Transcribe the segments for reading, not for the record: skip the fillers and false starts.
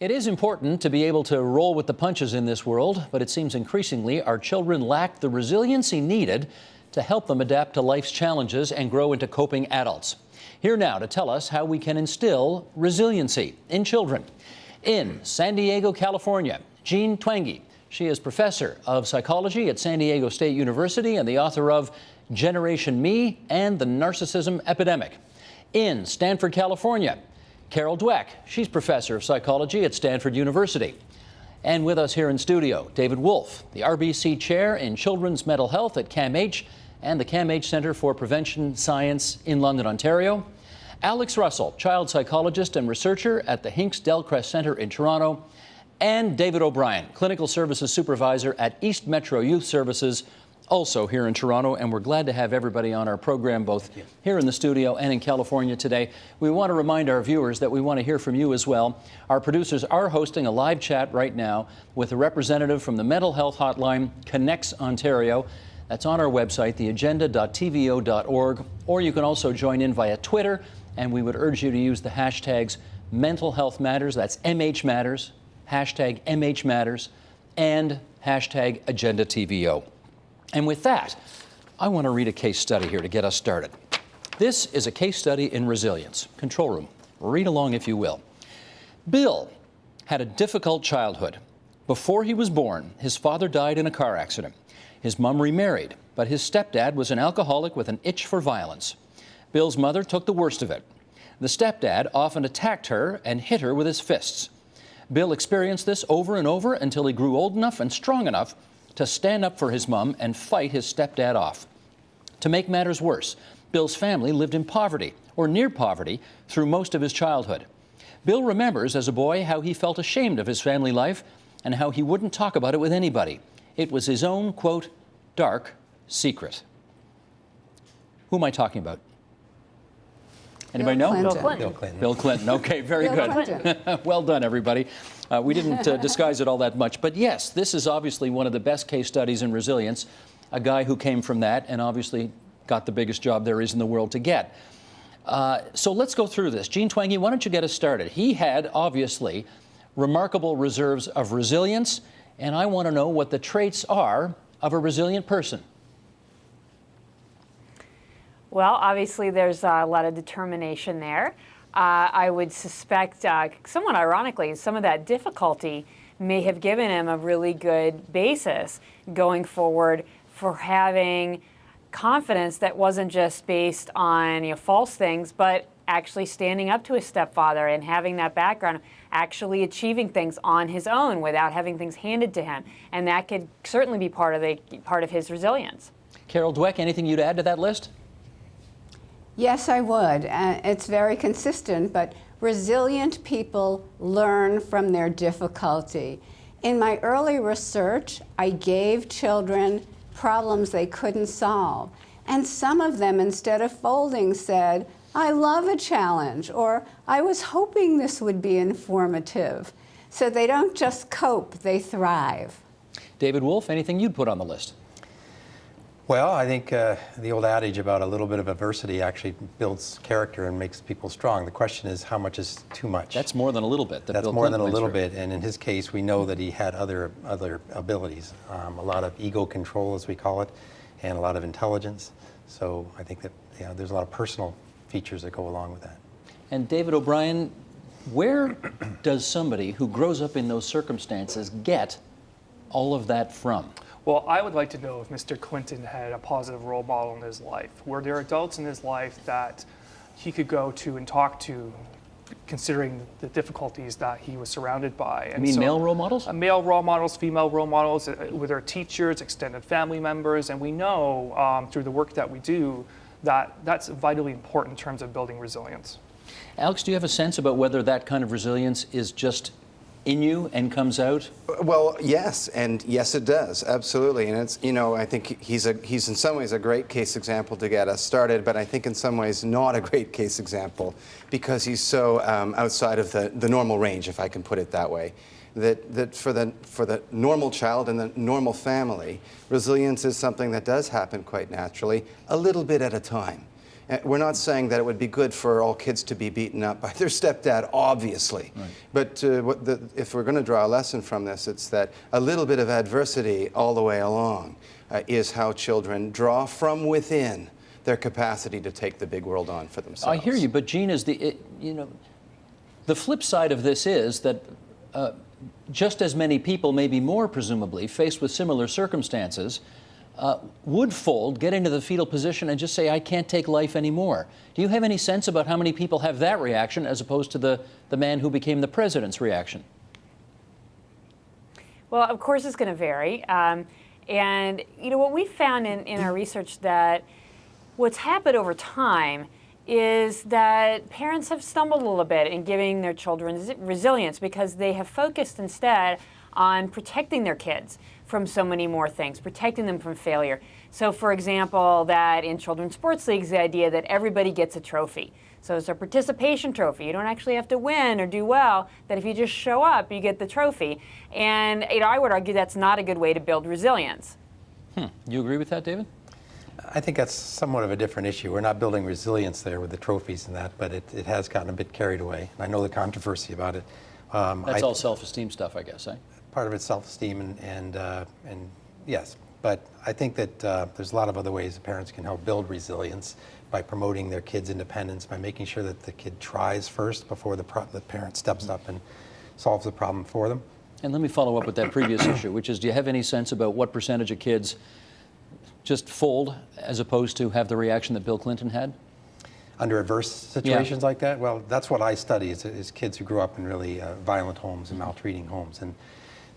It is important to be able to roll with the punches in this world, but it seems increasingly our children lack the resiliency needed to help them adapt to life's challenges and grow into coping adults. Here now to tell us how we can instill resiliency in children. In San Diego, California, Jean Twenge. She is professor of psychology at San Diego State University and the author of Generation Me and the Narcissism Epidemic. In Stanford, California, Carol Dweck. She's professor of psychology at Stanford University. And with us here in studio, David Wolf, the RBC chair in children's mental health at CAMH and the CAMH Centre for Prevention Science in London, Ontario. Alex Russell, child psychologist and researcher at the Hinks Delcrest Centre in Toronto. And David O'Brien, clinical services supervisor at East Metro Youth Services, also here in Toronto, and we're glad to have everybody on our program, both here in the studio and in California today. We want to remind our viewers that we want to hear from you as well. Our producers are hosting a live chat right now with a representative from the mental health hotline, Connects Ontario. That's on our website, theagenda.tvo.org, or you can also join in via Twitter, and we would urge you to use the hashtags Mental Health Matters, that's MH Matters, hashtag MH Matters, and hashtag AgendaTVO. And with that, I want to read a case study here to get us started. This is a case study in resilience. Control room. Read along if you will. Bill had a difficult childhood. Before he was born, his father died in a car accident. His mom remarried, but his stepdad was an alcoholic with an itch for violence. Bill's mother took the worst of it. The stepdad often attacked her and hit her with his fists. Bill experienced this over and over until he grew old enough and strong enough to stand up for his mom and fight his stepdad off. To make matters worse, Bill's family lived in poverty, or near poverty, through most of his childhood. Bill remembers as a boy how he felt ashamed of his family life and how he wouldn't talk about it with anybody. It was his own, quote, dark secret. Who am I talking about? Anybody know? Bill Clinton. Bill Clinton. Okay, very good. Well done, everybody. We didn't disguise it all that much. But yes, this is obviously one of the best case studies in resilience. A guy who came from that and obviously got the biggest job there is in the world to get. So let's go through this. Jean Twenge, why don't you get us started? He had, obviously, remarkable reserves of resilience, and I want to know what the traits are of a resilient person. Well, obviously, there's a lot of determination there. I would suspect, somewhat ironically, some of that difficulty may have given him a really good basis going forward for having confidence that wasn't just based on false things, but actually standing up to his stepfather and having that background, actually achieving things on his own without having things handed to him. And that could certainly be part of his resilience. Carol Dweck, anything you'd add to that list? Yes, I would. It's very consistent, but resilient people learn from their difficulty. In my early research, I gave children problems they couldn't solve. And some of them, instead of folding, said, I love a challenge, or I was hoping this would be informative. So they don't just cope, they thrive. David Wolf, anything you'd put on the list? Well, I think the old adage about a little bit of adversity actually builds character and makes people strong. The question is, how much is too much? That's more than a little bit. That's more than a little bit, and in his case, we know that he had other abilities, a lot of ego control, as we call it, and a lot of intelligence. So I think that there's a lot of personal features that go along with that. And David O'Brien, where does somebody who grows up in those circumstances get all of that from? Well, I would like to know if Mr. Clinton had a positive role model in his life. Were there adults in his life that he could go to and talk to, considering the difficulties that he was surrounded by? You mean male role models? Male role models, female role models, were there teachers, extended family members? And we know through the work that we do that that's vitally important in terms of building resilience. Alex, do you have a sense about whether that kind of resilience is just in you and comes out? Well, yes, and yes, it does, absolutely. And it's, I think he's in some ways a great case example to get us started, but I think in some ways not a great case example because he's so outside of the normal range, if I can put it that way. That for the normal child and the normal family, resilience is something that does happen quite naturally, a little bit at a time. We're not saying that it would be good for all kids to be beaten up by their stepdad, obviously. Right. But if we're going to draw a lesson from this, it's that a little bit of adversity all the way along is how children draw from within their capacity to take the big world on for themselves. I hear you, but Gene, the flip side of this is that just as many people, maybe more presumably, faced with similar circumstances, would fold, get into the fetal position, and just say, I can't take life anymore. Do you have any sense about how many people have that reaction as opposed to the man who became the president's reaction? Well, of course it's going to vary. And what we found in our research that what's happened over time is that parents have stumbled a little bit in giving their children resilience because they have focused instead on protecting their kids from so many more things, protecting them from failure. So for example, that in children's sports leagues, the idea that everybody gets a trophy. So it's a participation trophy. You don't actually have to win or do well, that if you just show up, you get the trophy. And I would argue that's not a good way to build resilience. You agree with that, David? I think that's somewhat of a different issue. We're not building resilience there with the trophies and that, but it has gotten a bit carried away. And I know the controversy about it. That's all self-esteem stuff, I guess, eh? Part of it's self-esteem and yes, but I think that there's a lot of other ways that parents can help build resilience by promoting their kids' independence, by making sure that the kid tries first before the parent steps up and solves the problem for them. And let me follow up with that previous issue, which is, do you have any sense about what percentage of kids just fold as opposed to have the reaction that Bill Clinton had? Under adverse situations like that? Well, that's what I study is kids who grew up in really violent homes and maltreating homes. And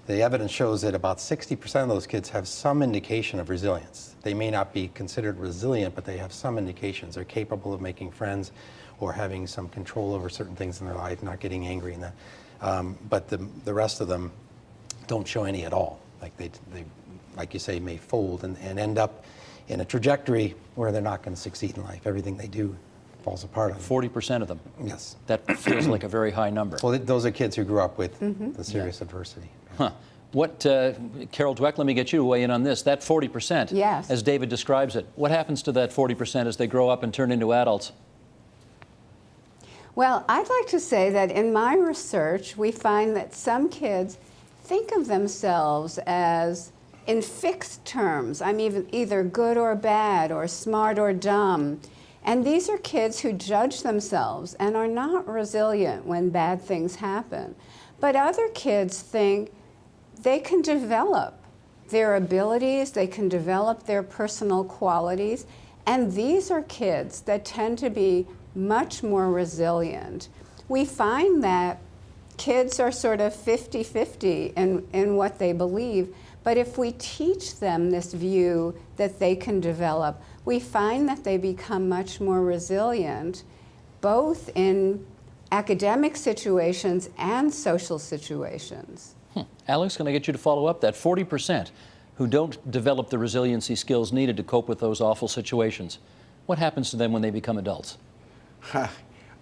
the evidence shows that about 60% of those kids have some indication of resilience. They may not be considered resilient, but they have some indications. They're capable of making friends or having some control over certain things in their life, not getting angry and that. But the rest of them don't show any at all. Like they like you say, may fold and end up in a trajectory where they're not going to succeed in life. Everything they do falls apart on them. 40% of them. Yes. That feels like a very high number. Well, those are kids who grew up with the serious adversity. Huh. What, Carol Dweck, let me get you to weigh in on this. That 40%, yes, as David describes it, what happens to that 40% as they grow up and turn into adults? Well, I'd like to say that in my research, we find that some kids think of themselves as in fixed terms. I'm either good or bad or smart or dumb. And these are kids who judge themselves and are not resilient when bad things happen. But other kids think they can develop their abilities, they can develop their personal qualities, and these are kids that tend to be much more resilient. We find that kids are sort of 50-50 in what they believe, but if we teach them this view that they can develop, we find that they become much more resilient, both in academic situations and social situations. Alex, can I get you to follow up? That 40% who don't develop the resiliency skills needed to cope with those awful situations, what happens to them when they become adults?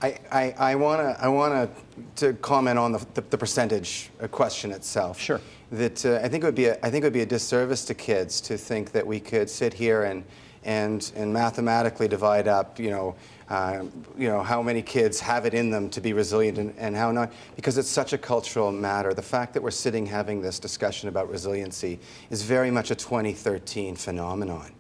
I want to comment on the percentage question itself. Sure. That I think it would be a disservice to kids to think that we could sit here and mathematically divide up, how many kids have it in them to be resilient and how not, because it's such a cultural matter. The fact that we're sitting having this discussion about resiliency is very much a 2013 phenomenon.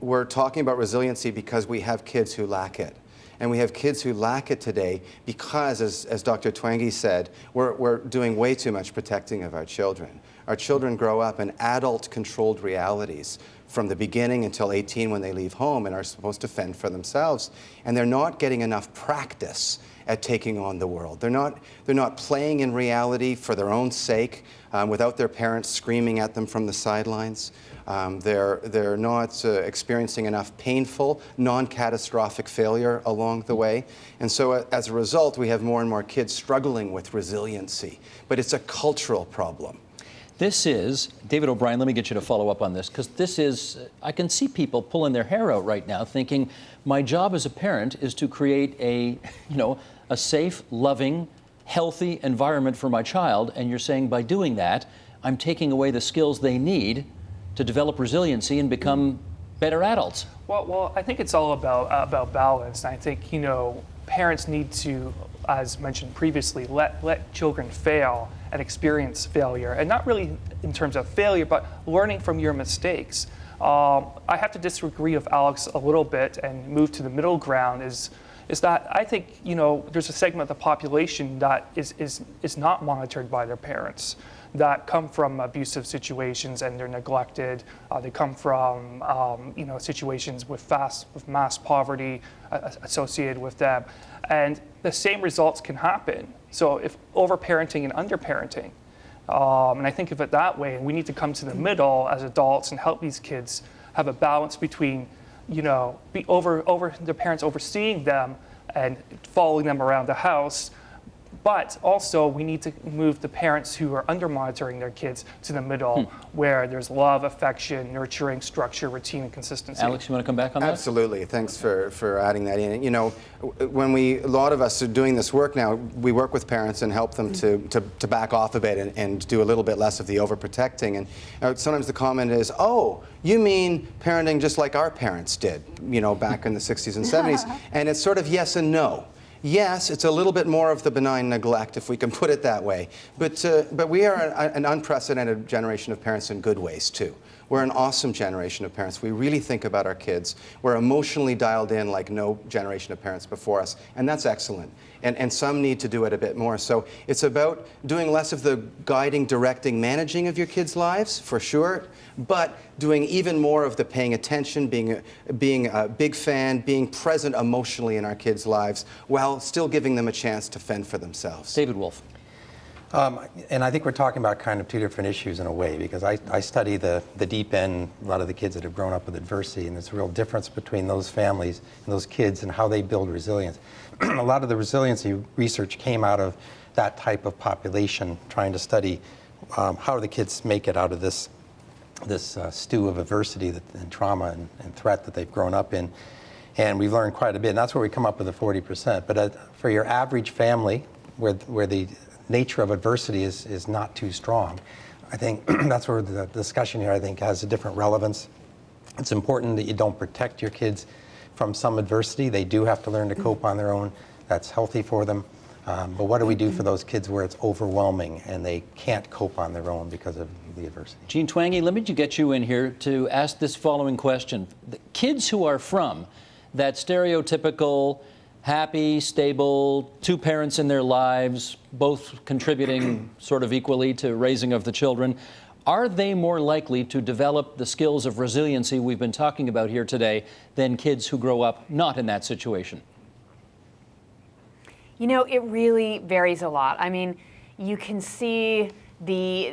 We're talking about resiliency because we have kids who lack it. And we have kids who lack it today because, as Dr. Twenge said, we're doing way too much protecting of our children. Our children grow up in adult-controlled realities from the beginning until 18 when they leave home and are supposed to fend for themselves. And they're not getting enough practice at taking on the world. They're not playing in reality for their own sake without their parents screaming at them from the sidelines. They're not experiencing enough painful, non-catastrophic failure along the way. And so as a result, we have more and more kids struggling with resiliency. But it's a cultural problem. This is, David O'Brien, let me get you to follow up on this, because this is, I can see people pulling their hair out right now thinking, my job as a parent is to create a safe, loving, healthy environment for my child, and you're saying by doing that, I'm taking away the skills they need to develop resiliency and become better adults? Well, I think it's all about balance. And I think, parents need to, as mentioned previously, let children fail and experience failure, and not really in terms of failure, but learning from your mistakes. I have to disagree with Alex a little bit and move to the middle ground. Is that I think there's a segment of the population that is not monitored by their parents, that come from abusive situations and they're neglected. They come from situations with mass poverty associated with them, and the same results can happen. So if overparenting and underparenting, and I think of it that way, and we need to come to the middle as adults and help these kids have a balance between their parents overseeing them and following them around the house. But also, we need to move the parents who are under monitoring their kids to the middle, where there's love, affection, nurturing, structure, routine, and consistency. Alex, you want to come back on that? Absolutely. Thanks for adding that in. When a lot of us are doing this work now, we work with parents and help them to back off a bit and do a little bit less of the overprotecting. And sometimes the comment is, "Oh, you mean parenting just like our parents did, back in the 60s and 70s?" And it's sort of yes and no. Yes, it's a little bit more of the benign neglect, if we can put it that way. But we are an unprecedented generation of parents in good ways, too. We're an awesome generation of parents. We really think about our kids. We're emotionally dialed in like no generation of parents before us, and that's excellent. And some need to do it a bit more. So it's about doing less of the guiding, directing, managing of your kids' lives, for sure, but doing even more of the paying attention, being a big fan, being present emotionally in our kids' lives, while still giving them a chance to fend for themselves. David Wolf. And I think we're talking about kind of two different issues in a way, because I study the deep end, a lot of the kids that have grown up with adversity, and there's a real difference between those families and those kids and how they build resilience. A lot of the resiliency research came out of that type of population, trying to study how do the kids make it out of this stew of adversity and trauma and threat that they've grown up in. And we've learned quite a bit, and that's where we come up with the 40%. But for your average family, where the nature of adversity is not too strong, I think that's where the discussion here, I think, has a different relevance. It's important that you don't protect your kids from some adversity. They do have to learn to cope on their own. That's healthy for them. But what do we do for those kids where it's overwhelming and they can't cope on their own because of the adversity? Gene Twangy, let me get you in here to ask this following question. The kids who are from that stereotypical happy, stable, two parents in their lives, both contributing sort of equally to raising of the children, are they more likely to develop the skills of resiliency we've been talking about here today than kids who grow up not in that situation? It really varies a lot. I mean, you can see the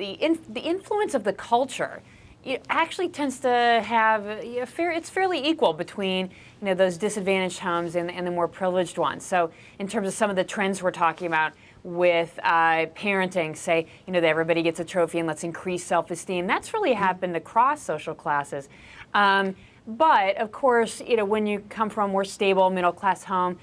influence of the culture. It actually tends to have it's fairly equal between those disadvantaged homes and the more privileged ones. So in terms of some of the trends we're talking about with parenting, say that everybody gets a trophy and let's increase self-esteem, that's really happened across social classes. But of course, when you come from a more stable middle-class home,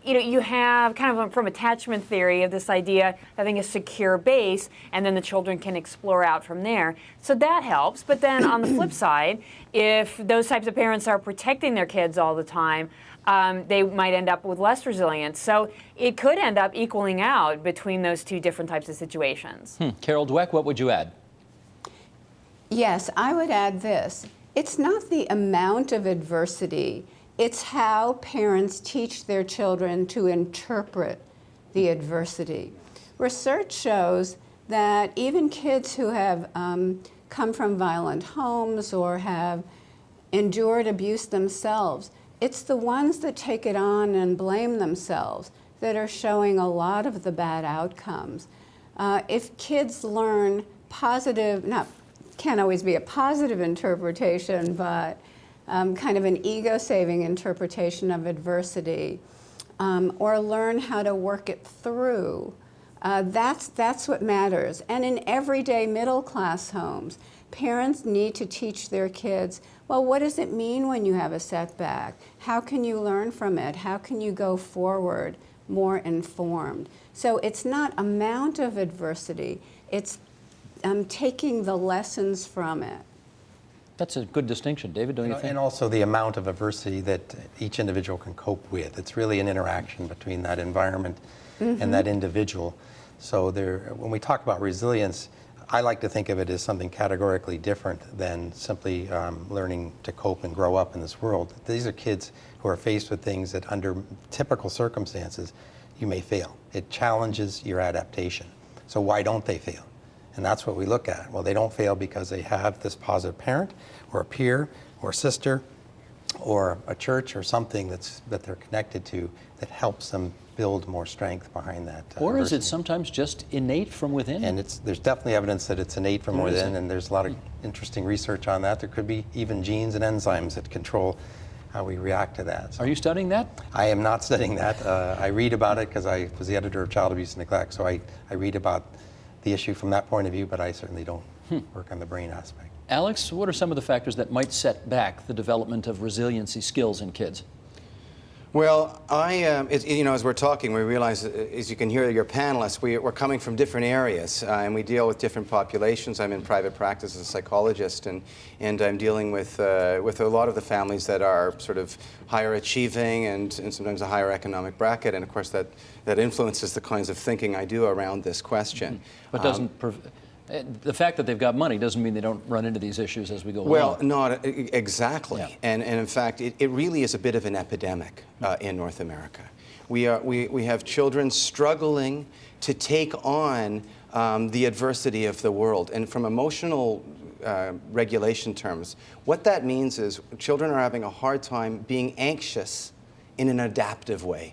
you have kind of from attachment theory of this idea of having a secure base, and then the children can explore out from there. So that helps. But then on the flip side, if those types of parents are protecting their kids all the time, they might end up with less resilience. So it could end up equaling out between those two different types of situations. Carol Dweck, what would you add? Yes, I would add this. It's not the amount of adversity. It's how parents teach their children to interpret the adversity. Research shows that even kids who have come from violent homes or have endured abuse themselves, it's the ones that take it on and blame themselves that are showing a lot of the bad outcomes. If kids learn positive, can't always be a positive interpretation, but kind of an ego-saving interpretation of adversity, or learn how to work it through. That's what matters. And in everyday middle-class homes, parents need to teach their kids, well, what does it mean when you have a setback? How can you learn from it? How can you go forward more informed? So it's not amount of adversity, it's taking the lessons from it. That's a good distinction. David, don't you think? And also the amount of adversity that each individual can cope with. It's really an interaction between that environment and that individual. So when we talk about resilience, I like to think of it as something categorically different than simply learning to cope and grow up in this world. These are kids who are faced with things that under typical circumstances, you may fail. It challenges your adaptation. So why don't they fail? And that's what we look at. Well, they don't fail because they have this positive parent or a peer or a sister or a church or something that they're connected to that helps them build more strength behind that. Or is it adversity. sometimes just innate from within? And there's definitely evidence that it's innate from within, and there's a lot of interesting research on that. There could be even genes and enzymes that control how we react to that. So Are you studying that? I am not studying that. I read about it because I was the editor of Child Abuse and Neglect, so I read about the issue from that point of view, but I certainly don't work on the brain aspect. Alex, what are some of the factors that might set back the development of resiliency skills in kids? Well, as we're talking, we realize, as you can hear your panelists, we're coming from different areas, and we deal with different populations. I'm in private practice as a psychologist, and I'm dealing with a lot of the families that are sort of higher achieving and sometimes a higher economic bracket, and of course that influences the kinds of thinking I do around this question. But the fact that they've got money doesn't mean they don't run into these issues as we go Well, along. not exactly. Yeah. And in fact, it really is a bit of an epidemic in North America. We have children struggling to take on the adversity of the world. And from emotional regulation terms, what that means is children are having a hard time being anxious in an adaptive way.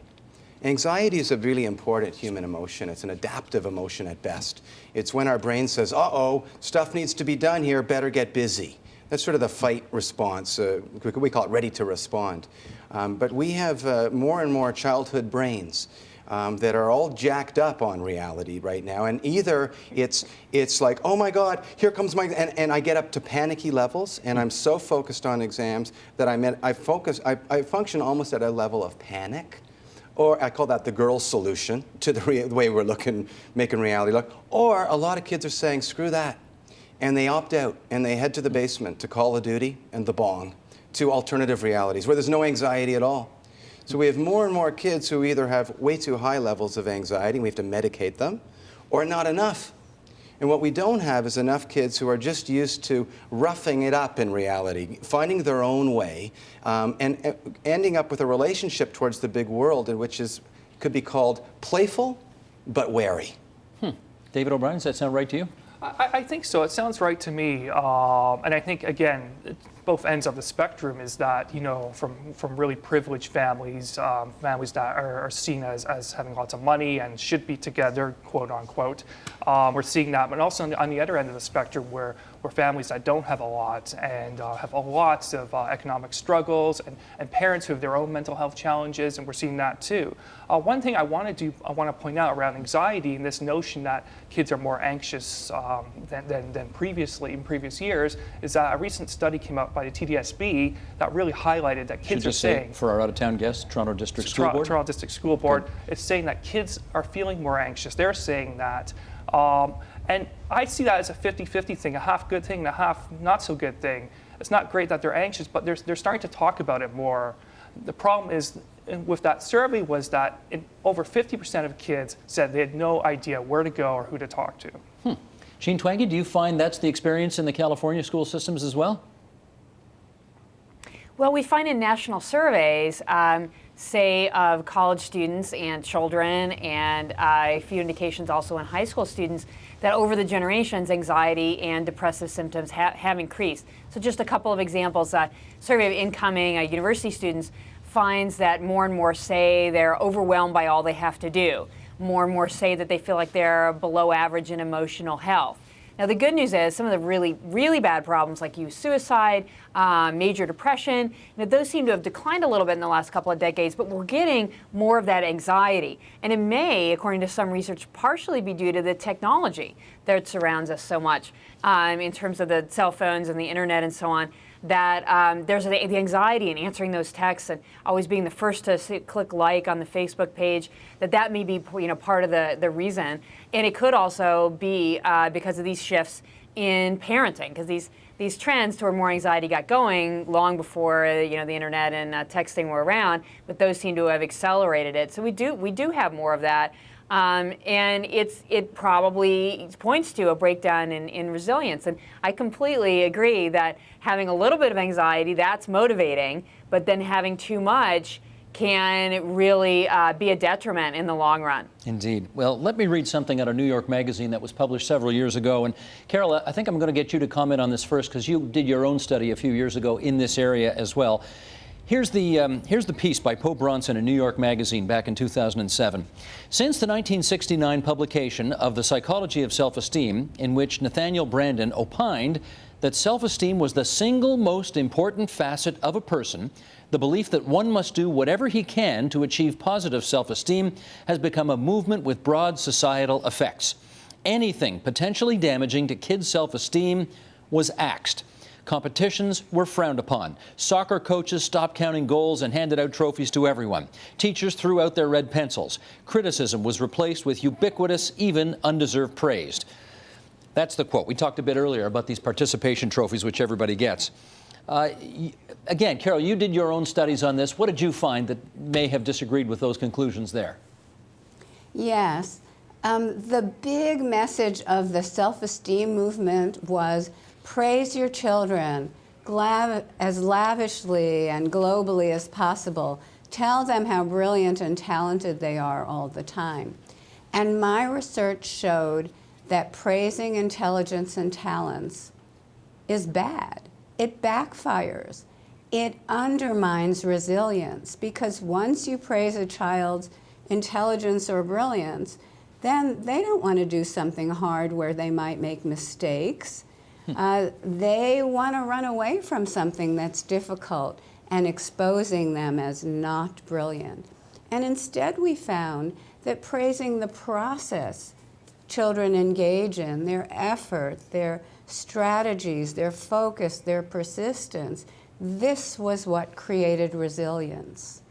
Anxiety is a really important human emotion. It's an adaptive emotion at best. It's when our brain says, uh-oh, stuff needs to be done here, better get busy. That's sort of the fight response. We call it ready to respond. But we have more and more childhood brains that are all jacked up on reality right now. And either it's like, oh my God, here comes my, and I get up to panicky levels, and I'm so focused on exams that I function almost at a level of panic. Or I call that the girl solution to the way we're making reality look. Or a lot of kids are saying, screw that. And they opt out and they head to the basement to Call of Duty and the bong, to alternative realities where there's no anxiety at all. So we have more and more kids who either have way too high levels of anxiety, and we have to medicate them, or not enough. And what we don't have is enough kids who are just used to roughing it up in reality, finding their own way, and ending up with a relationship towards the big world in which could be called playful but wary. David O'Brien, does that sound right to you? I think so. It sounds right to me. And I think, again, both ends of the spectrum is that, from really privileged families, families that are seen as having lots of money and should be together, quote unquote. We're seeing that, but also on the other end of the spectrum where families that don't have a lot and have lots of economic struggles and parents who have their own mental health challenges, and we're seeing that too. One thing I want to point out around anxiety and this notion that kids are more anxious than previously in previous years is that a recent study came out by the TDSB that really highlighed that kids are saying, for our out-of-town guests, Toronto District School Board? Toronto District School Board, it's saying that kids are feeling more anxious. They're saying that. And I see that as a 50-50 thing, a half good thing and a half not so good thing. It's not great that they're anxious, but they're starting to talk about it more. The problem is with that survey was that over 50% of kids said they had no idea where to go or who to talk to. Jean Twenge, do you find that's the experience in the California school systems as well? Well, we find in national surveys, say of college students and children, and a few indications also in high school students, that over the generations, anxiety and depressive symptoms have increased. So just a couple of examples. Survey of incoming university students finds that more and more say they're overwhelmed by all they have to do. More and more say that they feel like they're below average in emotional health. Now, the good news is some of the really, really bad problems like youth suicide, major depression, those seem to have declined a little bit in the last couple of decades, but we're getting more of that anxiety. And it may, according to some research, partially be due to the technology that surrounds us so much in terms of the cell phones and the internet and so on, that there's the anxiety in answering those texts and always being the first to click like on the Facebook page, that may be part of the reason. And it could also be because of these shifts in parenting, because these these trends toward more anxiety got going long before the internet and texting were around, but those seem to have accelerated it. So we do have more of that. And it probably points to a breakdown in resilience. And I completely agree that having a little bit of anxiety, that's motivating, but then having too much can really be a detriment in the long run. Indeed. Well, let me read something out of New York Magazine that was published several years ago. And Carol, I think I'm going to get you to comment on this first because you did your own study a few years ago in this area as well. Here's the piece by Poe Bronson in New York Magazine back in 2007. Since the 1969 publication of The Psychology of Self-Esteem, in which Nathaniel Branden opined that self-esteem was the single most important facet of a person, the belief that one must do whatever he can to achieve positive self-esteem has become a movement with broad societal effects. Anything potentially damaging to kids' self-esteem was axed. Competitions were frowned upon. Soccer coaches stopped counting goals and handed out trophies to everyone. Teachers threw out their red pencils. Criticism was replaced with ubiquitous, even undeserved praise. That's the quote. We talked a bit earlier about these participation trophies, which everybody gets. Again, Carol, you did your own studies on this. What did you find that may have disagreed with those conclusions there? Yes. The big message of the self-esteem movement was praise your children as lavishly and globally as possible. Tell them how brilliant and talented they are all the time. And my research showed that praising intelligence and talents is bad. It backfires. It undermines resilience, because once you praise a child's intelligence or brilliance, then they don't want to do something hard where they might make mistakes. They want to run away from something that's difficult and exposing them as not brilliant. And instead we found that praising the process children engage in, their effort, their strategies, their focus, their persistence, this was what created resilience.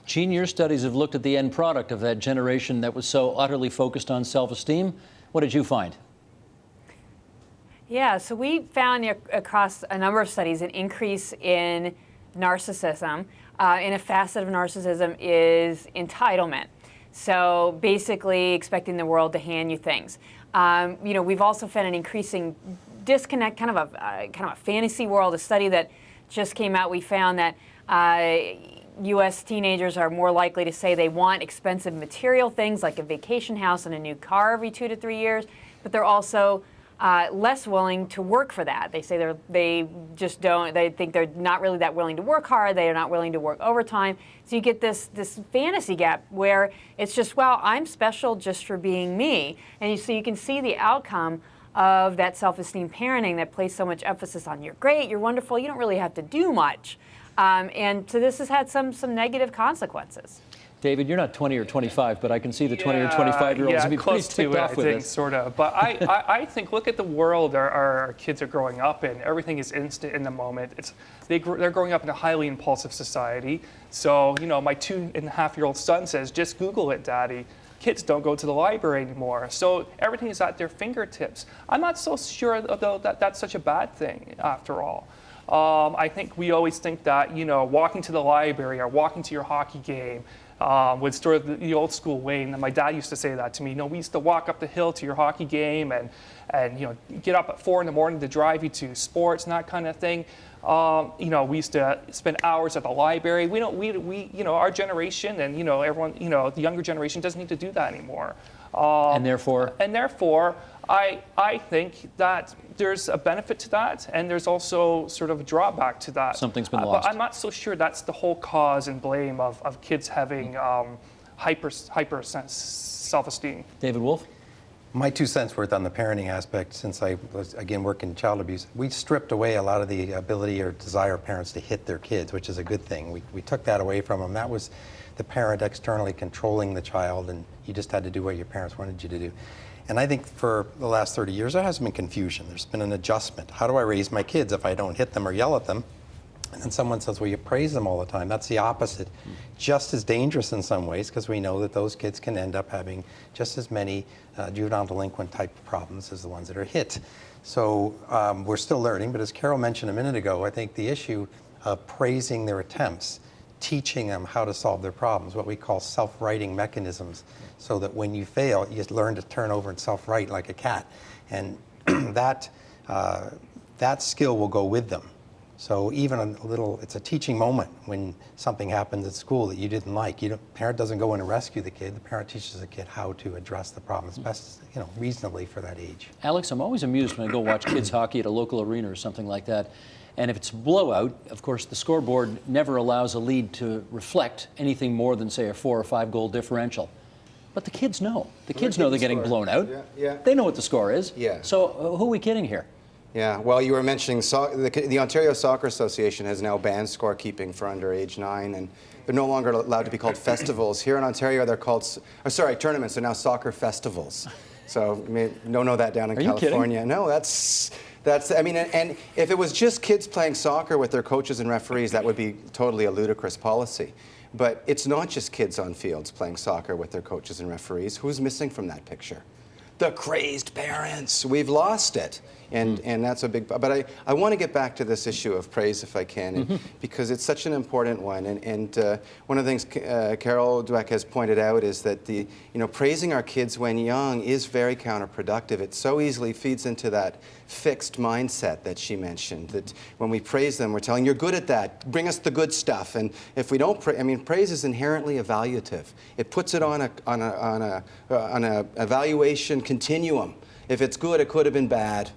Jean, your studies have looked at the end product of that generation that was so utterly focused on self-esteem. What did you find? Yeah, so we found across a number of studies an increase in narcissism. And a facet of narcissism is entitlement. So basically expecting the world to hand you things. We've also found an increasing disconnect, kind of a fantasy world. A study that just came out, we found that U.S. teenagers are more likely to say they want expensive material things like a vacation house and a new car every 2 to 3 years, but they're also less willing to work for that. They say they think they're not really that willing to work hard, they're not willing to work overtime. So you get this fantasy gap where it's just, well, I'm special just for being me. And so you can see the outcome of that self-esteem parenting that places so much emphasis on you're great, you're wonderful, you don't really have to do much. And so this has had some negative consequences. David, you're not 20 or 25, but I can see the 20 or 25-year-olds would be pretty ticked off with this. Sort of. But I think, look at the world our kids are growing up in. Everything is instant in the moment. They're growing up in a highly impulsive society. So, my 2.5-year-old son says, just Google it, Daddy. Kids don't go to the library anymore. So everything is at their fingertips. I'm not so sure, though, that that's such a bad thing, after all. I think we always think that, walking to the library or walking to your hockey game was sort of the old school way. And my dad used to say that to me. We used to walk up the hill to your hockey game and get up at 4 in the morning to drive you to sports and that kind of thing. We used to spend hours at the library. We our generation and, everyone, the younger generation doesn't need to do that anymore. And therefore? And therefore, I think that there's a benefit to that, and there's also sort of a drawback to that. Something's been lost. But I'm not so sure that's the whole cause and blame of kids having hyper self-esteem. David Wolf? My 2 cents worth on the parenting aspect, since I was, again, working in child abuse, we stripped away a lot of the ability or desire of parents to hit their kids, which is a good thing. We took that away from them. That was the parent externally controlling the child, and you just had to do what your parents wanted you to do. And I think for the last 30 years, there has been confusion. There's been an adjustment. How do I raise my kids if I don't hit them or yell at them? And then someone says, well, you praise them all the time. That's the opposite. Just as dangerous in some ways, because we know that those kids can end up having just as many juvenile delinquent type problems as the ones that are hit. So we're still learning, but as Carol mentioned a minute ago, I think the issue of praising their attempts, teaching them how to solve their problems, what we call self-righting mechanisms, so that when you fail, you just learn to turn over and self-right like a cat. And that skill will go with them. So even a little, it's a teaching moment when something happens at school that you didn't like. The parent doesn't go in and rescue the kid. The parent teaches the kid how to address the problem as best, reasonably for that age. Alex, I'm always amused when I go watch kids hockey at a local arena or something like that. And if it's a blowout, of course, the scoreboard never allows a lead to reflect anything more than, say, a 4 or 5 goal differential. But the kids know. The kids know they're getting blown out. Yeah. They know what the score is. Yeah. So who are we kidding here? Yeah, well, you were mentioning the Ontario Soccer Association has now banned scorekeeping for under age 9, and they're no longer allowed to be called festivals. Here in Ontario, they're called, tournaments are now soccer festivals. So you don't know that down in California. No, that's, I mean, and if it was just kids playing soccer with their coaches and referees, that would be totally a ludicrous policy. But it's not just kids on fields playing soccer with their coaches and referees. Who's missing from that picture? The crazed parents. We've lost it. And that's a big, but I want to get back to this issue of praise if I can, because it's such an important one. And one of the things Carol Dweck has pointed out is that praising our kids when young is very counterproductive. It so easily feeds into that fixed mindset that she mentioned, that when we praise them, we're telling, you're good at that, bring us the good stuff. And if we don't, praise is inherently evaluative. It puts it on a evaluation continuum. If it's good, it could have been bad.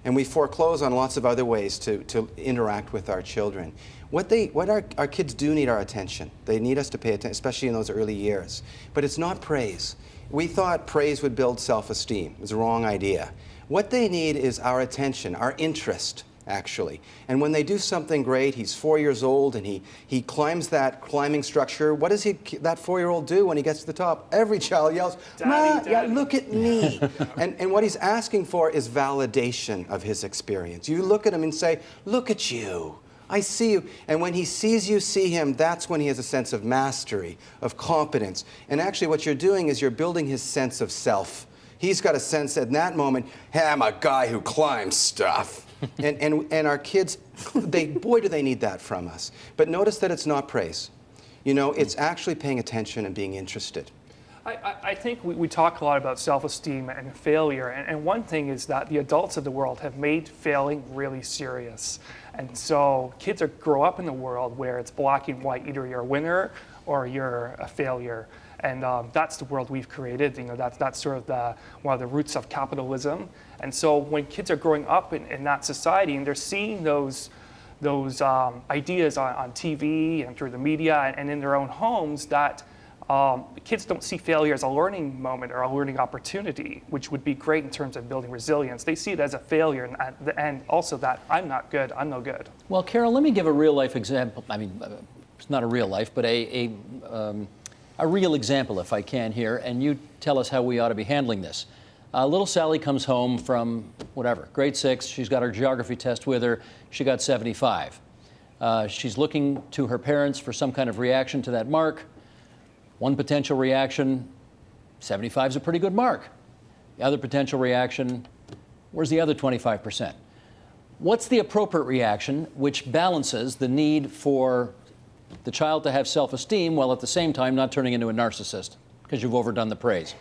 And we foreclose on lots of other ways to interact with our children. What our kids do need our attention. They need us to pay attention, especially in those early years. But it's not praise. We thought praise would build self-esteem. It was a wrong idea. What they need is our attention, our interest, actually. And when they do something great, he's 4 years old and he climbs that climbing structure. What does that 4-year-old do when he gets to the top? Every child yells, "Ma, yeah, look at me." And what he's asking for is validation of his experience. You look at him and say, "Look at you. I see you." And when he sees you see him, that's when he has a sense of mastery, of competence. And actually what you're doing is you're building his sense of self. He's got a sense at that moment, "Hey, I'm a guy who climbs stuff." and our kids, boy, do they need that from us. But notice that it's not praise. It's actually paying attention and being interested. I think we talk a lot about self-esteem and failure, and one thing is that the adults of the world have made failing really serious. And so kids grow up in a world where it's black and white, either you're a winner or you're a failure. And that's the world we've created. That's sort of one of the roots of capitalism. And so when kids are growing up in that society and they're seeing those ideas on TV and through the media and in their own homes, that kids don't see failure as a learning moment or a learning opportunity, which would be great in terms of building resilience. They see it as a failure and also that I'm not good, I'm no good. Well, Carol, let me give a real life example. I mean, it's not a real life, but a real example, if I can, here, and you tell us how we ought to be handling this. Little Sally comes home from, grade 6. She's got her geography test with her. She got 75. She's looking to her parents for some kind of reaction to that mark. One potential reaction, 75 is a pretty good mark. The other potential reaction, where's the other 25%? What's the appropriate reaction which balances the need for the child to have self-esteem while at the same time not turning into a narcissist because you've overdone the praise?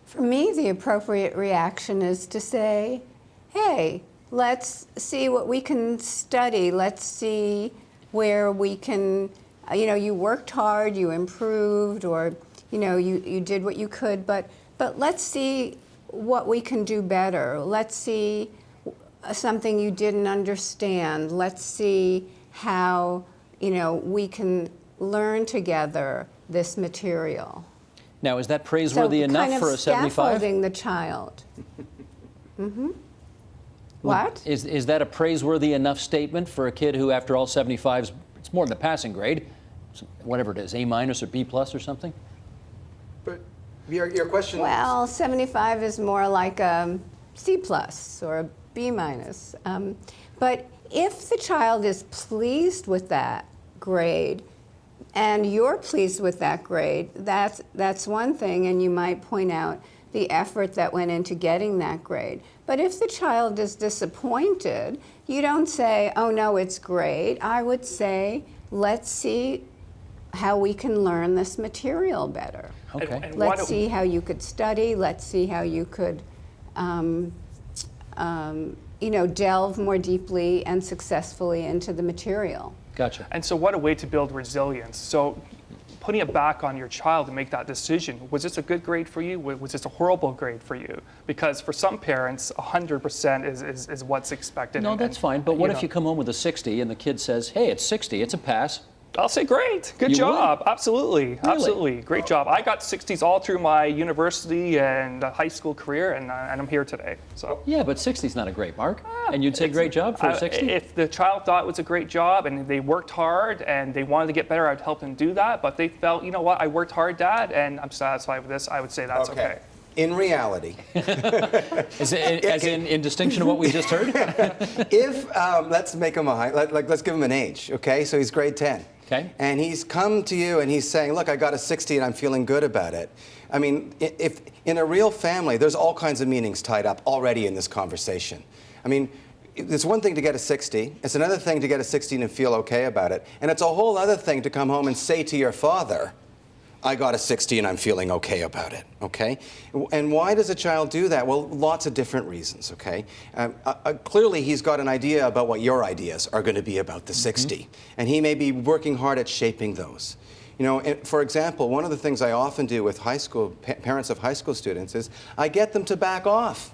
For me, the appropriate reaction is to say, hey, let's see what we can study. Let's see where we can, you worked hard, you improved, or, you did what you could, but let's see what we can do better. Let's see something you didn't understand. Let's see how we can learn together this material. Now, is that praiseworthy enough for a 75? Scaffolding the child. What? Is that a praiseworthy enough statement for a kid who, after all, 75s, it's more than a passing grade, whatever it is, A- or B+ or something? But your question. Well, 75 is more like a C+ or a B-. But If the child is pleased with that grade, and you're pleased with that grade, that's one thing, and you might point out the effort that went into getting that grade. But if the child is disappointed, you don't say, oh no, it's great. I would say, let's see how we can learn this material better. Okay. And Let's see how you could study. Let's see how you could, delve more deeply and successfully into the material. Gotcha. And so what a way to build resilience. So putting it back on your child to make that decision. Was this a good grade for you? Was this a horrible grade for you? Because for some parents, 100% is what's expected. No, that's fine. But what if know. you come home with a 60 and the kid says, hey, it's 60, it's a pass? I'll say great. Good You job. would? Absolutely. Really? Absolutely. Great job. I got 60s all through my university and high school career, and I'm here today. So. Yeah, but 60 is not a great mark. And you'd say great job for a 60? If the child thought it was a great job and they worked hard and they wanted to get better, I'd help them do that. But they felt, you know what, I worked hard, Dad, and I'm satisfied with this, I would say that's okay. In reality, As in distinction of what we just heard? if let's make him let's give him an age, okay? So he's grade 10. Okay. And he's come to you and he's saying, look, I got a 60 and I'm feeling good about it. I mean, if in a real family, there's all kinds of meanings tied up already in this conversation. I mean, it's one thing to get a 60. It's another thing to get a 60 and feel okay about it. And it's a whole other thing to come home and say to your father, I got a 60 and I'm feeling okay about it, okay? And why does a child do that? Well, lots of different reasons, okay? Clearly, he's got an idea about what your ideas are going to be about the 60, and he may be working hard at shaping those. You know, for example, one of the things I often do with high school, parents of high school students is I get them to back off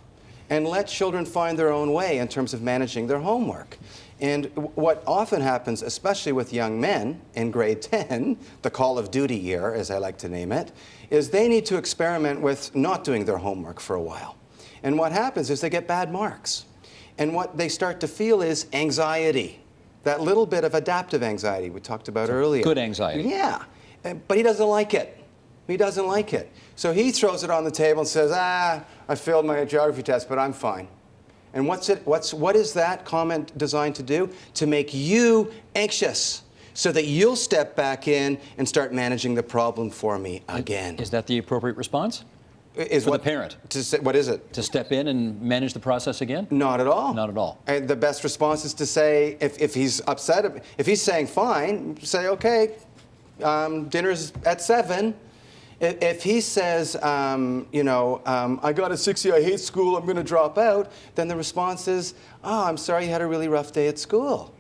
and let children find their own way in terms of managing their homework. And what often happens, especially with young men in grade 10, the Call of Duty year, as I like to name it, is they need to experiment with not doing their homework for a while. And what happens is they get bad marks. And what they start to feel is anxiety, that little bit of adaptive anxiety we talked about earlier. Good anxiety. Yeah, but he doesn't like it. He doesn't like it. So he throws it on the table and says, I failed my geography test, but I'm fine. And what is that comment designed to do? To make you anxious so that you'll step back in and start managing the problem for me again. Is that the appropriate response? Is for the parent? What is it? To step in and manage the process again? Not at all. Not at all. And the best response is to say, if he's upset, if he's saying fine, say, okay, dinner's at 7. If he says, I got a 60, I hate school, I'm going to drop out, then the response is, oh, I'm sorry you had a really rough day at school.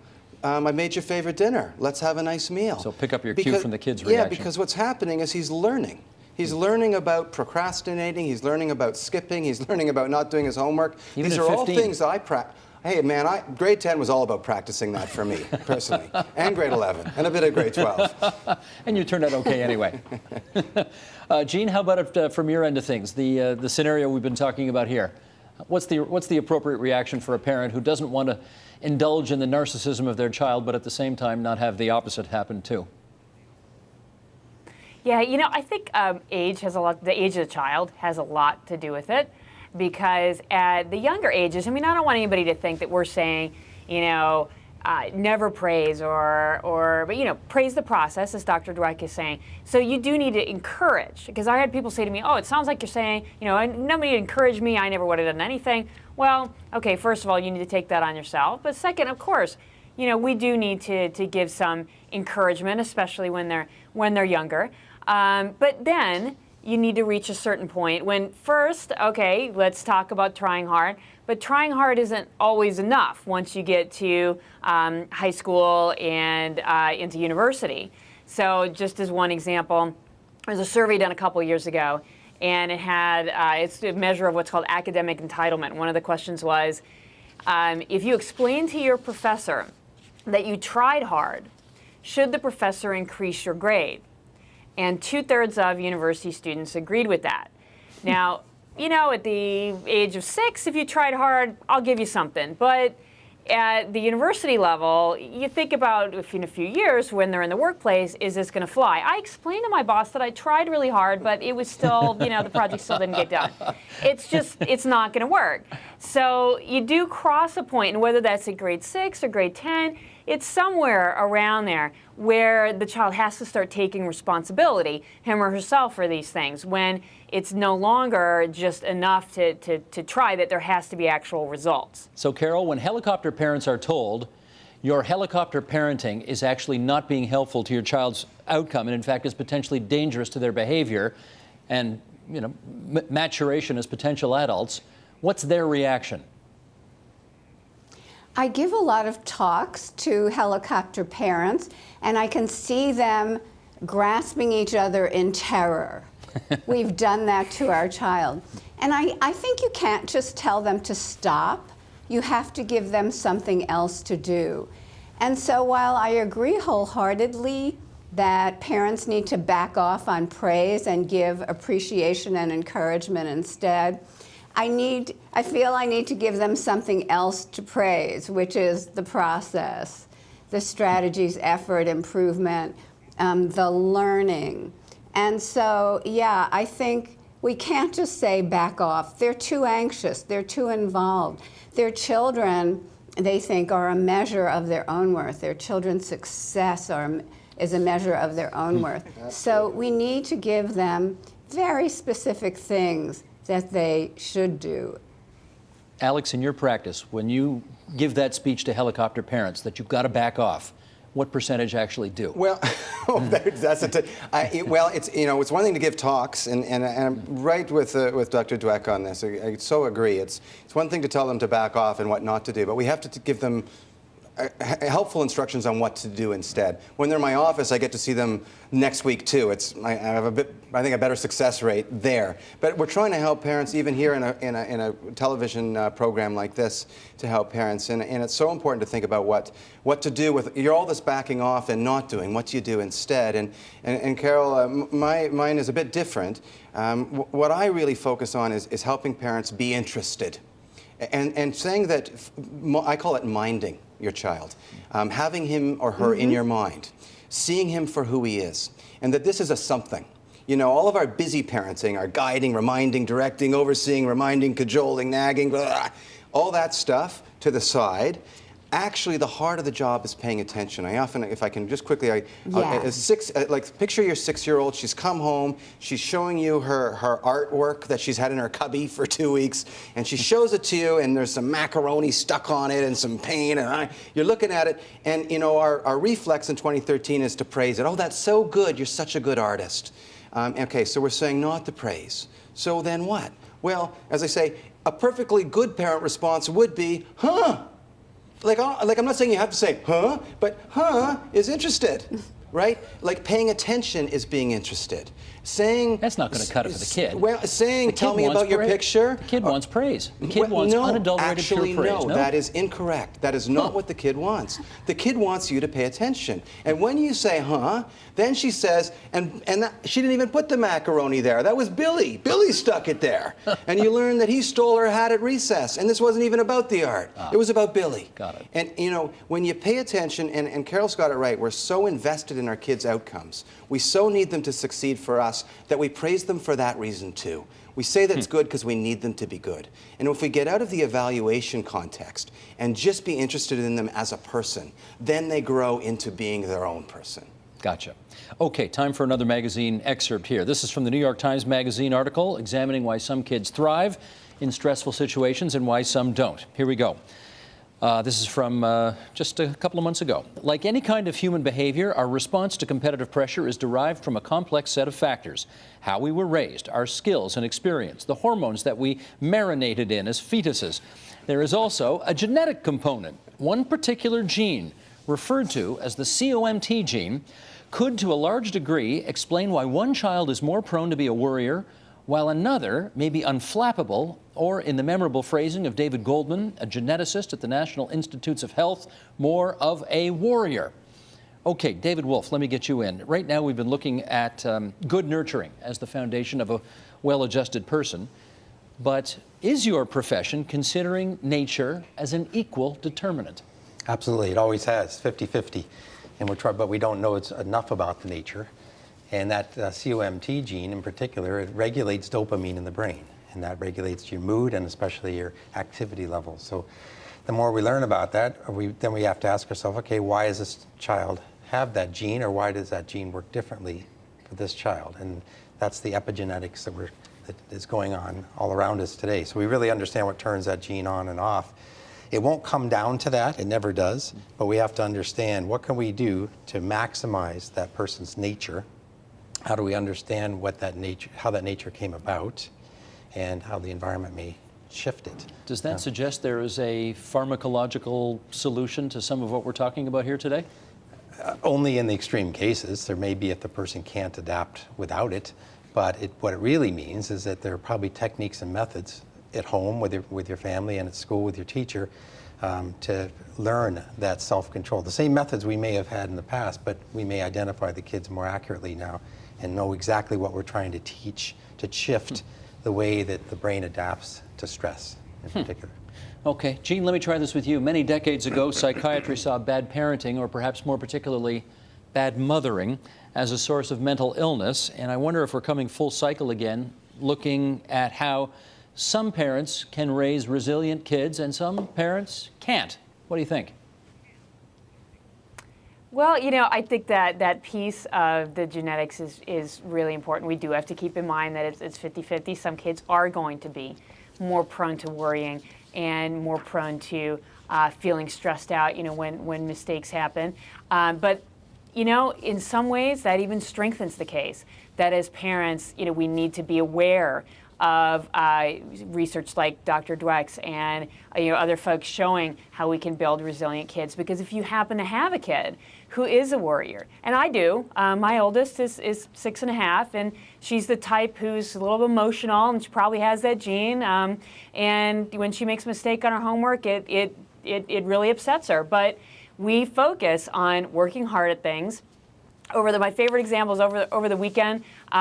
I made your favorite dinner. Let's have a nice meal. So pick up your cue from the kid's reaction. Yeah, because what's happening is he's learning. He's learning about procrastinating. He's learning about skipping. He's learning about not doing his homework. Even These at are all 15. things I practice. Hey, man, grade 10 was all about practicing that for me, personally, and grade 11, and a bit of grade 12. And you turned out okay anyway. Jean, how about it, from your end of things, the scenario we've been talking about here? What's the appropriate reaction for a parent who doesn't want to indulge in the narcissism of their child, but at the same time not have the opposite happen too? Yeah, I think the age of the child has a lot to do with it. Because at the younger ages, I don't want anybody to think that we're saying, never praise but praise the process, as Dr. Dweck is saying. So you do need to encourage, because I had people say to me, oh, it sounds like you're saying, nobody encouraged me, I never would have done anything. Well, okay, first of all, you need to take that on yourself. But second, of course, we do need to give some encouragement, especially when they're younger. But then you need to reach a certain point when first, okay, let's talk about trying hard, but trying hard isn't always enough once you get to high school and into university. So just as one example, there was a survey done a couple years ago, and it had, it's a measure of what's called academic entitlement. One of the questions was, if you explain to your professor that you tried hard, should the professor increase your grade? And 2/3 of university students agreed with that. Now, at the age of 6, if you tried hard, I'll give you something. But At the university level, you think about if in a few years when they're in the workplace, is this going to fly? I explained to my boss that I tried really hard, but it was still, the project still didn't get done. It's not going to work. So you do cross a point, and whether that's at grade 6 or grade 10, it's somewhere around there where the child has to start taking responsibility, him or herself, for these things, when it's no longer just enough to try, that there has to be actual results. So, Carol, when helicopter parents are told your helicopter parenting is actually not being helpful to your child's outcome, and in fact is potentially dangerous to their behavior and maturation as potential adults, what's their reaction? I give a lot of talks to helicopter parents, and I can see them grasping each other in terror. We've done that to our child. And I think you can't just tell them to stop. You have to give them something else to do. And so while I agree wholeheartedly that parents need to back off on praise and give appreciation and encouragement instead, I feel I need to give them something else to praise, which is the process, the strategies, effort, improvement, the learning. And so, yeah, I think we can't just say back off. They're too anxious. They're too involved. Their children, they think, are a measure of their own worth. Their children's success is a measure of their own worth. So we need to give them very specific things that they should do. Alex, in your practice, when you give that speech to helicopter parents that you've got to back off, what percentage actually do? Well, it's one thing to give talks, and I'm right with Dr. Dweck on this. I so agree. It's one thing to tell them to back off and what not to do, but we have to give them helpful instructions on what to do instead. When they're in my office, I get to see them next week too. I have I think a better success rate there. But we're trying to help parents, even here in a television program like this, to help parents. And it's so important to think about what to do with you're all this backing off and not doing. What do you do instead? And Carol, mine is a bit different. What I really focus on is helping parents be interested, and saying that I call it minding your child, having him or her in your mind, seeing him for who he is, and that this is a something. All of our busy parenting, our guiding, reminding, directing, overseeing, reminding, cajoling, nagging, blah, blah, all that stuff to the side. Actually, the heart of the job is paying attention. I often, if I can just quickly, picture your 6-year-old. She's come home. She's showing you her artwork that she's had in her cubby for 2 weeks, and she shows it to you, and there's some macaroni stuck on it and some paint, and you're looking at it, and our reflex in 2013 is to praise it. Oh, that's so good. You're such a good artist. Okay, so we're saying not to praise. So then what? Well, as I say, a perfectly good parent response would be, huh? Like I'm not saying you have to say, huh, but huh is interested, right? Like paying attention is being interested. Saying... That's not going to cut it for the kid. Well, saying, tell me about your picture. The kid wants praise. The kid wants unadulterated pure praise. No, that is incorrect. That is not what the kid wants. The kid wants you to pay attention. And when you say, huh, then she says, she didn't even put the macaroni there. That was Billy. Billy stuck it there. And you learn that he stole her hat at recess. And this wasn't even about the art. It was about Billy. Got it. And, when you pay attention, and Carol's got it right, we're so invested in our kids' outcomes. We so need them to succeed for us that we praise them for that reason too. We say that it's good because we need them to be good. And if we get out of the evaluation context and just be interested in them as a person, then they grow into being their own person. Gotcha. Okay, time for another magazine excerpt here. This is from the New York Times Magazine article examining why some kids thrive in stressful situations and why some don't. Here we go. This is from just a couple of months ago. Like any kind of human behavior, our response to competitive pressure is derived from a complex set of factors. How we were raised, our skills and experience, the hormones that we marinated in as fetuses. There is also a genetic component. One particular gene, referred to as the COMT gene, could to a large degree explain why one child is more prone to be a worrier, while another may be unflappable, or in the memorable phrasing of David Goldman, a geneticist at the National Institutes of Health, more of a worrier. Okay, David Wolf, let me get you in. Right now we've been looking at good nurturing as the foundation of a well-adjusted person, but Is your profession considering nature as an equal determinant? Absolutely, it always has, 50-50. And we're trying, but we don't know it's enough about the nature. And that COMT gene in particular, it regulates dopamine in the brain. And that regulates your mood and especially your activity levels. So the more we learn about that, then we have to ask ourselves, okay, why does this child have that gene, or why does that gene work differently for this child? And that's the epigenetics that is going on all around us today. So we really understand what turns that gene on and off. It won't come down to that, it never does, but we have to understand what can we do to maximize that person's nature. How do we understand what that nature, how that nature came about, and how the environment may shift it? Does that suggest there is a pharmacological solution to some of what we're talking about here today? Only in the extreme cases. There may be if the person can't adapt without it, but what it really means is that there are probably techniques and methods at home with your family and at school with your teacher to learn that self-control. The same methods we may have had in the past, but we may identify the kids more accurately now and know exactly what we're trying to teach to shift the way that the brain adapts to stress in particular. Okay, Gene, let me try this with you. Many decades ago, psychiatry saw bad parenting, or perhaps more particularly, bad mothering, as a source of mental illness. And I wonder if we're coming full cycle again, looking at how some parents can raise resilient kids and some parents can't. What do you think? Well, you know, I think that piece of the genetics is really important. We do have to keep in mind that it's 50-50. Some kids are going to be more prone to worrying and more prone to feeling stressed out, you know, when mistakes happen. But, you know, in some ways that even strengthens the case that as parents, you know, we need to be aware of research like Dr. Dweck's and other folks showing how we can build resilient kids. Because if you happen to have a kid who is a worrier, and I do, my oldest is 6.5, and she's the type who's a little emotional, and she probably has that gene. And when she makes a mistake on her homework, it really upsets her. But we focus on working hard at things. My favorite example is over the weekend. We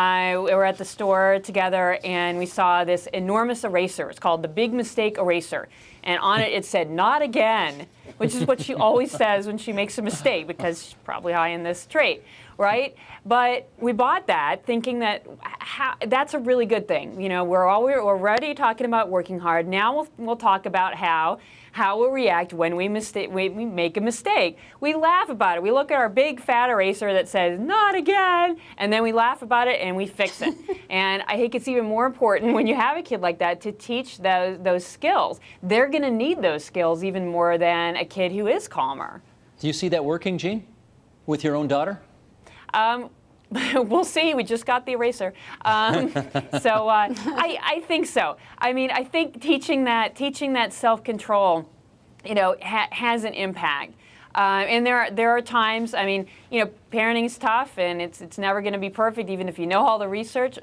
were at the store together and we saw this enormous eraser. It's called the Big Mistake Eraser. And on it said, "Not again," which is what she always says when she makes a mistake because she's probably high in this trait, right? But we bought that thinking that that's a really good thing. You know, we're already talking about working hard. Now we'll talk about how we'll react when we make a mistake. We laugh about it. We look at our big fat eraser that says, "Not again," and then we laugh about it and we fix it. And I think it's even more important when you have a kid like that to teach those skills. They're going to need those skills even more than a kid who is calmer. Do you see that working, Gene, with your own daughter? We'll see. We just got the eraser. So I think so. I mean, I think teaching that self-control, you know, has an impact. And there are times, I mean, you know, parenting is tough and it's never going to be perfect, even if you know all the research.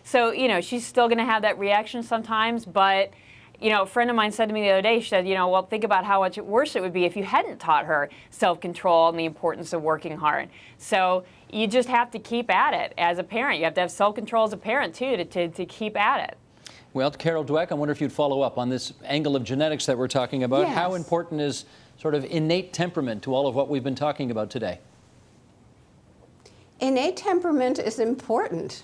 So, you know, she's still going to have that reaction sometimes, but you know, a friend of mine said to me the other day, she said, you know, well, think about how much worse it would be if you hadn't taught her self-control and the importance of working hard. So you just have to keep at it as a parent. You have to have self-control as a parent, too, to keep at it. Well, Carol Dweck, I wonder if you'd follow up on this angle of genetics that we're talking about. Yes. How important is sort of innate temperament to all of what we've been talking about today? Innate temperament is important.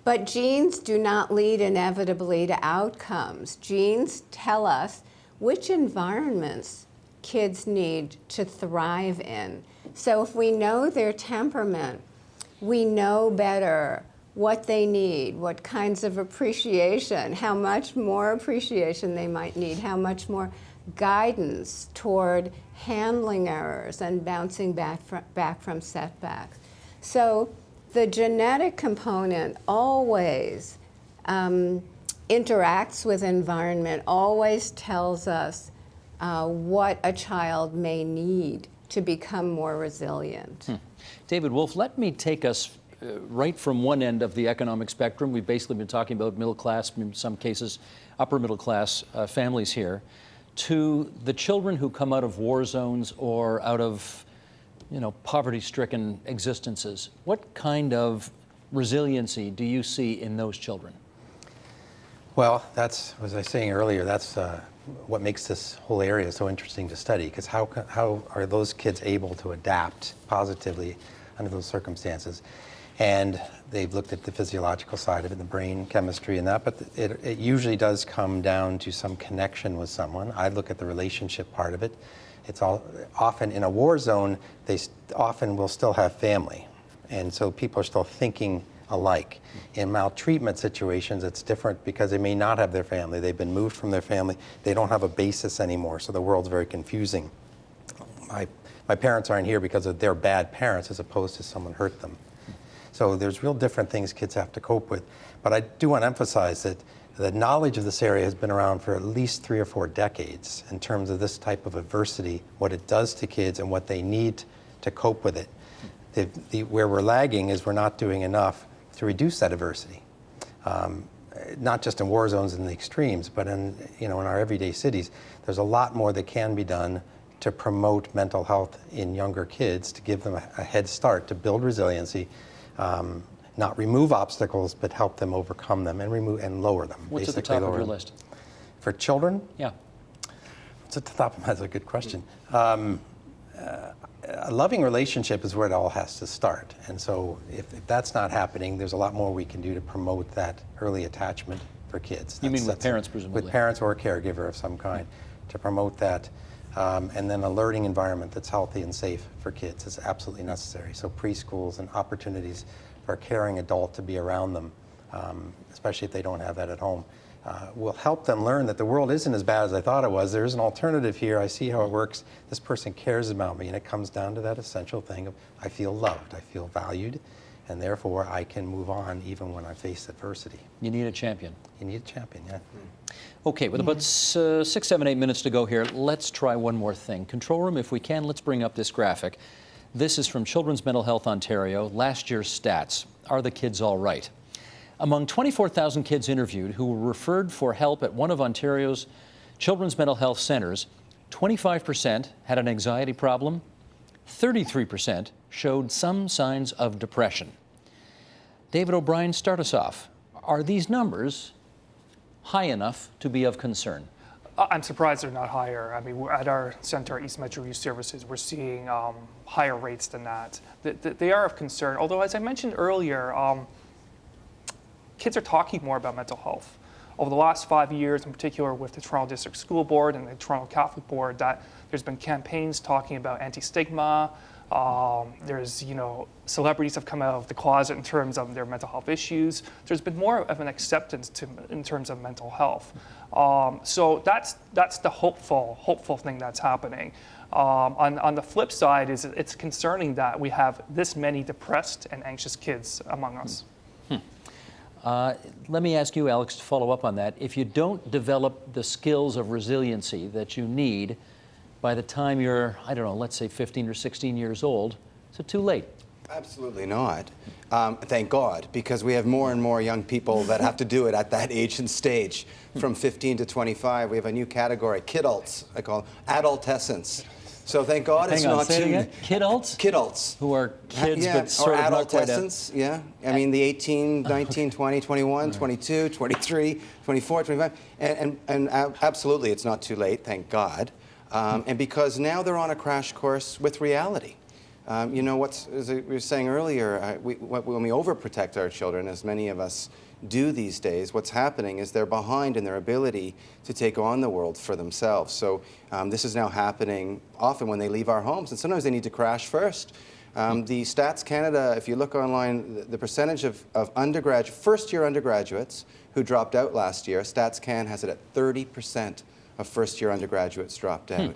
But genes do not lead inevitably to outcomes. Genes tell us which environments kids need to thrive in. So if we know their temperament, we know better what they need, what kinds of appreciation, how much more appreciation they might need, how much more guidance toward handling errors and bouncing back from setbacks. So the genetic component always interacts with environment, always tells us what a child may need to become more resilient. David Wolf, let me take us right from one end of the economic spectrum. We've basically been talking about middle class, in some cases upper middle class families here, to the children who come out of war zones or out of poverty-stricken existences. What kind of resiliency do you see in those children? Well, that's, as I was saying earlier, that's what makes this whole area so interesting to study, because how are those kids able to adapt positively under those circumstances? And they've looked at the physiological side of it, the brain chemistry and that, but it usually does come down to some connection with someone. I look at the relationship part of it. It's all often in a war zone, they often will still have family. And so people are still thinking alike. In maltreatment situations, it's different because they may not have their family. They've been moved from their family. They don't have a basis anymore, so the world's very confusing. My parents aren't here because of their bad parents as opposed to someone hurt them. So there's real different things kids have to cope with. But I do want to emphasize that the knowledge of this area has been around for at least 3 or 4 decades in terms of this type of adversity, what it does to kids and what they need to cope with it. Where we're lagging is we're not doing enough to reduce that adversity. Not just in war zones and the extremes, but in our everyday cities. There's a lot more that can be done to promote mental health in younger kids, to give them a head start, to build resiliency, not remove obstacles, but help them overcome them and lower them. What's at the top of your list? For children? Yeah. What's at the top of my list? That's a good question. A loving relationship is where it all has to start. And so if that's not happening, there's a lot more we can do to promote that early attachment for kids. You mean with parents, presumably? With parents or a caregiver of some kind, to promote that. And then a learning environment that's healthy and safe for kids is absolutely necessary. So preschools and opportunities for a caring adult to be around them, especially if they don't have that at home, will help them learn that the world isn't as bad as I thought it was. There's an alternative here. I see how it works. This person cares about me. And it comes down to that essential thing of I feel loved, I feel valued, and therefore I can move on even when I face adversity. You need a champion. You need a champion, yeah. Okay, with about 6, 7, 8 minutes to go here, let's try one more thing. Control room, if we can, let's bring up this graphic. This is from Children's Mental Health Ontario, last year's stats. Are the kids all right? Among 24,000 kids interviewed who were referred for help at one of Ontario's children's mental health centres, 25% had an anxiety problem, 33% showed some signs of depression. David O'Brien, start us off. Are these numbers high enough to be of concern? I'm surprised they're not higher. I mean, at our center, East Metro Youth Services, we're seeing higher rates than that. They are of concern, although as I mentioned earlier, kids are talking more about mental health. Over the last 5 years, in particular with the Toronto District School Board and the Toronto Catholic Board, that there's been campaigns talking about anti-stigma. There's, celebrities have come out of the closet in terms of their mental health issues. There's been more of an acceptance in terms of mental health. So that's the hopeful thing that's happening. On the flip side, it's concerning that we have this many depressed and anxious kids among us. Let me ask you, Alex, to follow up on that. If you don't develop the skills of resiliency that you need by the time you're, I don't know, let's say 15 or 16 years old, is it too late? Absolutely not. Thank God, because we have more and more young people that have to do it at that age and stage. From 15 to 25, we have a new category, kidults, I call them, adolescents. So thank God it's not say too... it again. Kidults? Kidults. Who are kids, yeah, but sort or of not quite adolescents, yeah. I mean, the 18, 19, 20, 21, 22, 23, 24, 25. And absolutely, it's not too late, thank God. And because now they're on a crash course with reality. As we were saying earlier, when we overprotect our children, as many of us do these days, what's happening is they're behind in their ability to take on the world for themselves. So this is now happening often when they leave our homes, and sometimes they need to crash first. The Stats Canada, if you look online, the percentage of first-year undergraduates who dropped out last year, Stats Can has it at 30% of first-year undergraduates dropped out.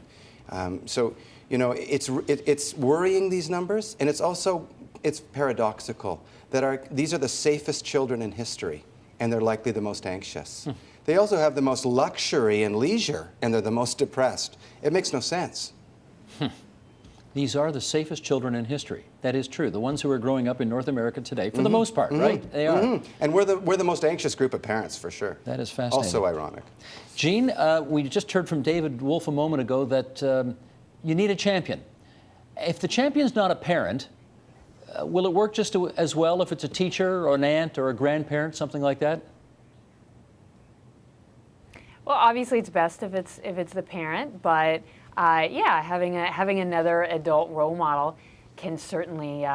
It's worrying, these numbers, and it's paradoxical that these are the safest children in history, and they're likely the most anxious. They also have the most luxury and leisure, and they're the most depressed. It makes no sense. These are the safest children in history. That is true. The ones who are growing up in North America today, for the most part, right? They are. And we're the most anxious group of parents, for sure. That is fascinating. Also ironic. Jean, we just heard from David Wolf a moment ago that you need a champion. If the champion's not a parent, will it work just as well if it's a teacher or an aunt or a grandparent, something like that? Well, obviously it's best if it's the parent, but yeah, having another adult role model can certainly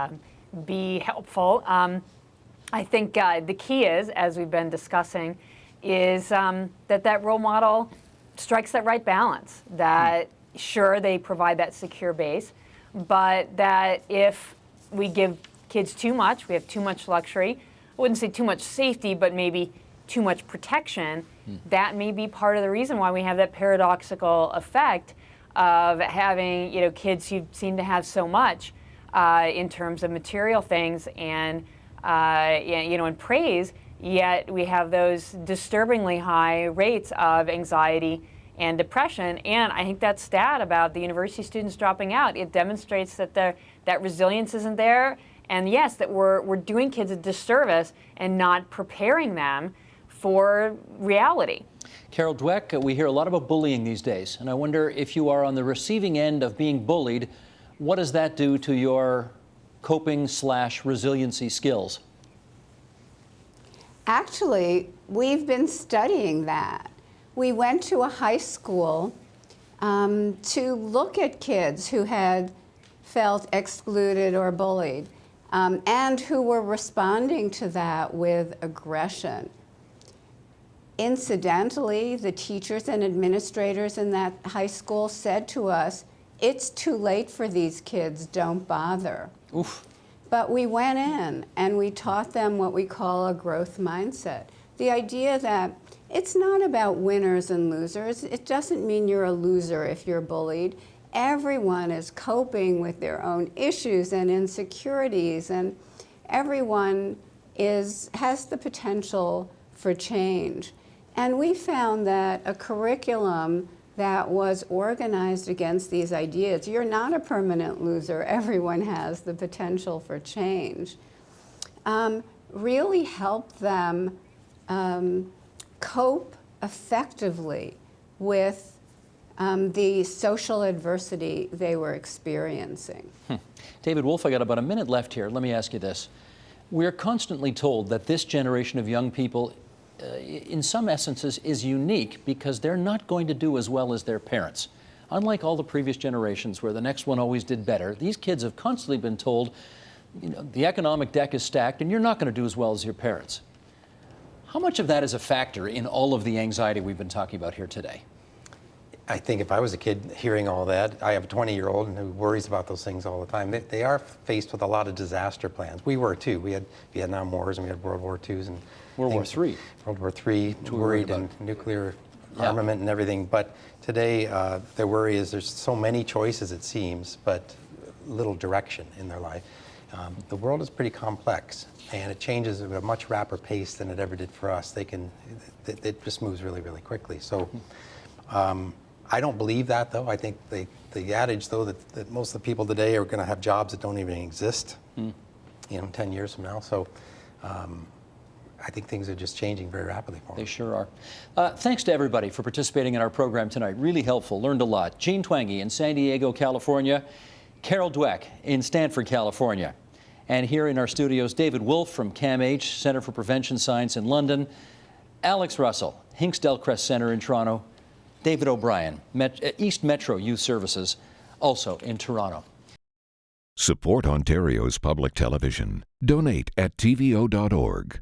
be helpful. I think the key is, as we've been discussing, is that role model strikes that right balance. That sure, they provide that secure base, but that if we give kids too much, we have too much luxury. I wouldn't say too much safety, but maybe too much protection. That may be part of the reason why we have that paradoxical effect of having, kids who seem to have so much in terms of material things and and praise, yet we have those disturbingly high rates of anxiety and depression. And I think that stat about the university students dropping out, it demonstrates that that resilience isn't there. And yes, that we're doing kids a disservice and not preparing them for reality. Carol Dweck, we hear a lot about bullying these days, and I wonder if you are on the receiving end of being bullied, what does that do to your coping/resiliency skills? Actually, we've been studying that. We went to a high school to look at kids who had felt excluded or bullied and who were responding to that with aggression. Incidentally, the teachers and administrators in that high school said to us, "It's too late for these kids, don't bother." Oof. But we went in and we taught them what we call a growth mindset. The idea that it's not about winners and losers. It doesn't mean you're a loser if you're bullied. Everyone is coping with their own issues and insecurities, and everyone has the potential for change. And we found that a curriculum that was organized against these ideas, you're not a permanent loser, everyone has the potential for change, really helped them cope effectively with the social adversity they were experiencing. David Wolf, I got about a minute left here. Let me ask you this. We're constantly told that this generation of young people in some essences is unique because they're not going to do as well as their parents. Unlike all the previous generations where the next one always did better, these kids have constantly been told, the economic deck is stacked and you're not going to do as well as your parents. How much of that is a factor in all of the anxiety we've been talking about here today? I think if I was a kid hearing all that, I have a 20-year-old who worries about those things all the time. They are faced with a lot of disaster plans. We were too. We had Vietnam Wars and we had World War IIs and World War III. World War III, worried and nuclear armament and everything. But today, their worry is there's so many choices, it seems, but little direction in their life. The world is pretty complex, and it changes at a much rapid pace than it ever did for us. It just moves really, really quickly. So I don't believe that, though. I think the adage, though, that most of the people today are going to have jobs that don't even exist, 10 years from now. So I think things are just changing very rapidly for them. They sure are. Thanks to everybody for participating in our program tonight. Really helpful. Learned a lot. Jean Twangy in San Diego, California. Carol Dweck in Stanford, California. And here in our studios, David Wolf from CAMH, Center for Prevention Science in London. Alex Russell, Hinksdale Crest Center in Toronto. David O'Brien, East Metro Youth Services, also in Toronto. Support Ontario's public television. Donate at tvo.org.